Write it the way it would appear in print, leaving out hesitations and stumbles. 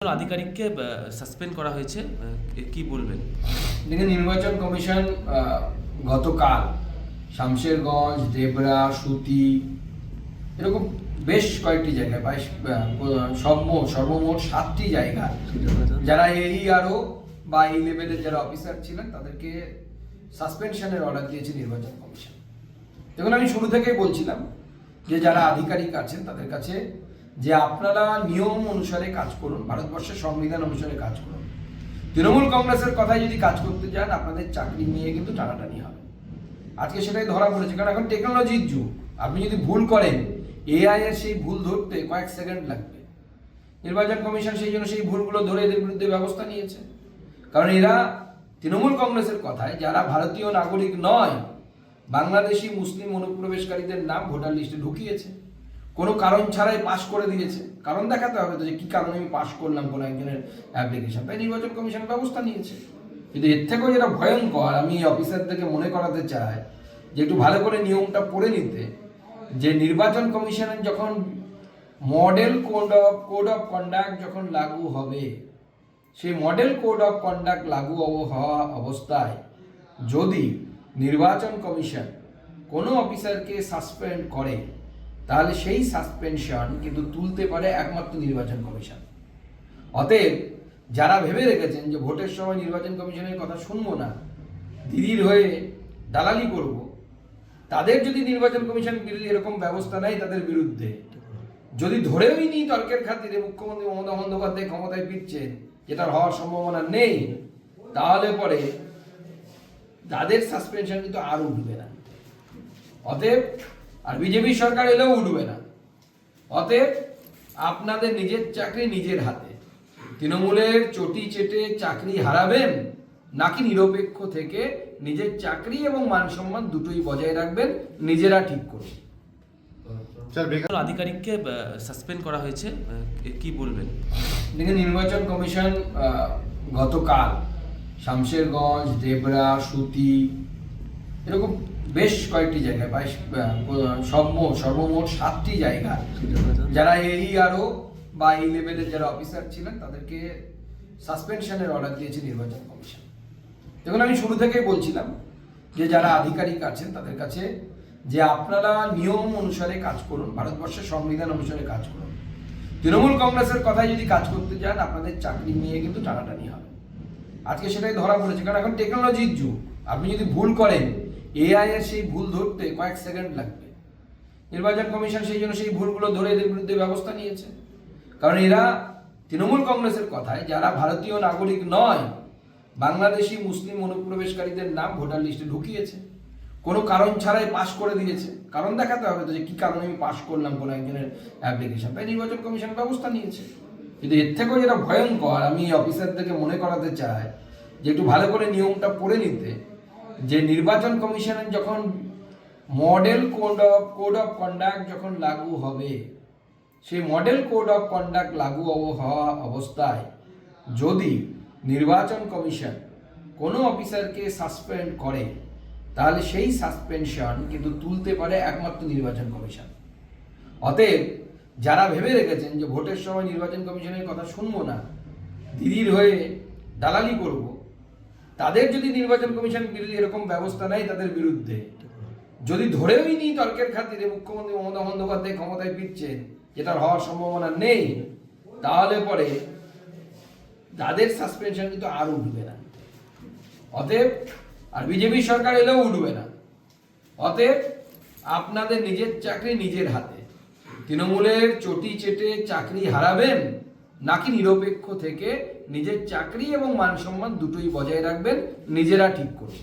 আধিকারিককে সাসপেন্ড করা হয়েছে, কি বলবেন? দেখুন, নির্বাচন কমিশন গতকাল শামশেরগঞ্জ, দেবরা, সুতি এরকম বেশ কয়েকটি জায়গায় সর্বমোট 7টি জায়গা যারা AERO বা এই লেভেলের যারা অফিসার ছিলেন তাদেরকে সাসপেনশনের অর্ডার দিয়েছে নির্বাচন কমিশন। দেখুন, আমি শুরু থেকেই বলছিলাম যে যারা আধিকারিক আছেন তাদের কাছে যে আপনারা নিয়ম অনুসারে কাজ করুন, ভারতবর্ষের সংবিধান অনুসারে কাজ করুন। তৃণমূল কংগ্রেসের কথায় যদি কাজ করতে যান আপনাদের চাকরি নিয়ে কিন্তু টানাটানি হবে। আজকে সেটাই ধরা পড়েছে, কারণ এখন টেকনোলজির যুগ। আপনি যদি ভুল করেন AI এর সেই ভুল ধরতে কয়েক সেকেন্ড লাগবে। নির্বাচন কমিশন সেই জন্য সেই ভুলগুলো ধরে এদের বিরুদ্ধে ব্যবস্থা নিয়েছে, কারণ এরা তৃণমূল কংগ্রেসের কথায় যারা ভারতীয় নাগরিক নয়, বাংলাদেশি মুসলিম অনুপ্রবেশকারীদের নাম ভোটার লিস্টে ঢুকিয়েছে, কোনো কারণ ছাড়াই পাশ করে দিয়েছে। কারণ দেখাতে হবে তো যে কি কারণে আমি পাশ করলাম কোনো একজনের অ্যাপ্লিকেশন, তাই নির্বাচন কমিশন ব্যবস্থা নিয়েছে। কিন্তু এর থেকেও যেটা ভয়ঙ্কর, আমি অফিসারদেরকে মনে করাতে চাই যে একটু ভালো করে নিয়মটা পড়ে নিতে, যে নির্বাচন কমিশনের যখন মডেল কোড অফ কন্ডাক্ট যখন লাগু হবে, সেই মডেল কোড অফ কন্ডাক্ট লাগু হওয়া অবস্থায় যদি নির্বাচন কমিশন কোনো অফিসারকে সাসপেন্ড করে, তাহলে সেই সাসপেনশন কিন্তু তুলতে পারে একমাত্র নির্বাচন কমিশন। অতএব যারা ভেবে রেখেছেন যে ভোটের সময় নির্বাচন কমিশনের কথা শুনবো না, দিদির হয়ে দালালি করব, তাদের যদি নির্বাচন কমিশন এরকম ব্যবস্থা নেয় তাদের বিরুদ্ধে, যদি ধরেওই নি তর্কের খাতিরে মুখ্যমন্ত্রী মমতা বন্দ্যোপাধ্যায় ক্ষমতায় ফিরছেন, যেটা হওয়ার সম্ভাবনা নেই, তাহলে পরে তাদের সাসপেনশন কিন্তু আর উঠবে না। অতএব আর বিজেপি সরকার এলেও উঠবে না। অতএব আপনাদের নিজের চাকরি নিজের হাতে। তৃণমূলের চটি চেটে চাকরি হারাবেন, নাকি নিরপেক্ষ থেকে নিজের চাকরি এবং মান সম্মান দুটোই বজায় রাখবেন, নিজেরা ঠিক করুন। আধিকারিককে সাসপেন্ড করা হয়েছে, কি বলবেন? দেখুন, নির্বাচন কমিশন গতকাল শামশেরগঞ্জ, দেবরা, সুতি এরকম বেশ কয়েকটি জায়গায় সর্বমোট 7টি জায়গা যারা AERO বা এই লেভেলের যারা অফিসার ছিলেন তাদেরকে সাসপেনশনের অর্ডার দিয়েছে নির্বাচন কমিশন। দেখুন, আমি শুরু থেকেই বলছিলাম যে যারা আধিকারিক আছেন তাদের কাছে যে আপনারা নিয়ম অনুসারে কাজ করুন, ভারতবর্ষের সংবিধান অনুসারে কাজ করুন। তৃণমূল কংগ্রেসের কথায় যদি কাজ করতে যান আপনাদের চাকরি নিয়ে কিন্তু টানাটানি হবে। আজকে সেটাই ধরা পড়েছে, কারণ এখন টেকনোলজির যুগ। আপনি যদি ভুল করেন AI এর সেই ভুল ধরতে কয়েক সেকেন্ড লাগবে। নির্বাচন কমিশন সেই জন্য সেই ভুলগুলো ধরে এদের বিরুদ্ধে ব্যবস্থা নিয়েছে, কারণ এরা তৃণমূল কংগ্রেসের কথায় যারা ভারতীয় নাগরিক নয়, বাংলাদেশি মুসলিম অনুপ্রবেশকারীদের নাম ভোটার লিস্টে ঢুকিয়েছে, কোনো কারণ ছাড়াই পাশ করে দিয়েছে। কারণ দেখাতে হবে তো যে কি কারণে আমি পাশ করলাম কোনো একজনের অ্যাপ্লিকেশন, তাই নির্বাচন কমিশন ব্যবস্থা নিয়েছে। কিন্তু এর থেকেও যেটা ভয়ঙ্কর, আমি অফিসারদেরকে মনে করাতে চাই যে একটু ভালো করে নিয়মটা পড়ে নিতে, যে নির্বাচন কমিশনের যখন মডেল কোড অফ কন্ডাক্ট যখন লাগু হবে, সেই মডেল কোড অফ কন্ডাক্ট লাগু হওয়া অবস্থায় যদি নির্বাচন কমিশন কোনো অফিসারকে সাসপেন্ড করে, তাহলে সেই সাসপেনশন কিন্তু তুলতে পারে একমাত্র নির্বাচন কমিশন। অতএব যারা ভেবে রেখেছেন যে ভোটের সময় নির্বাচন কমিশনের কথা শুনবো না, দিদির হয়ে দালালি করব, তাদের যদি নির্বাচন কমিশন এরকম ব্যবস্থা নেয় তাদের বিরুদ্ধে, যদি ধরেওই নি তর্কের খাতিরে মুখ্যমন্ত্রী মমতা বন্দ্যোপাধ্যায় ক্ষমতায় ফিরছেন, যেটা হওয়ার সম্ভাবনা নেই, তাহলে পরে তাদের সাসপেনশন কিন্তু আর উঠবে না। অতএব আর বিজেপি সরকার এলেও উঠবে না। অতএব আপনাদের নিজের চাকরি নিজের হাতে। তৃণমূলের চটি চেটে চাকরি হারাবেন, নাকি নিরপেক্ষ থেকে নিজের চাকরি এবং মান সম্মান দুটোই বজায় রাখবেন, নিজেরা ঠিক করুন।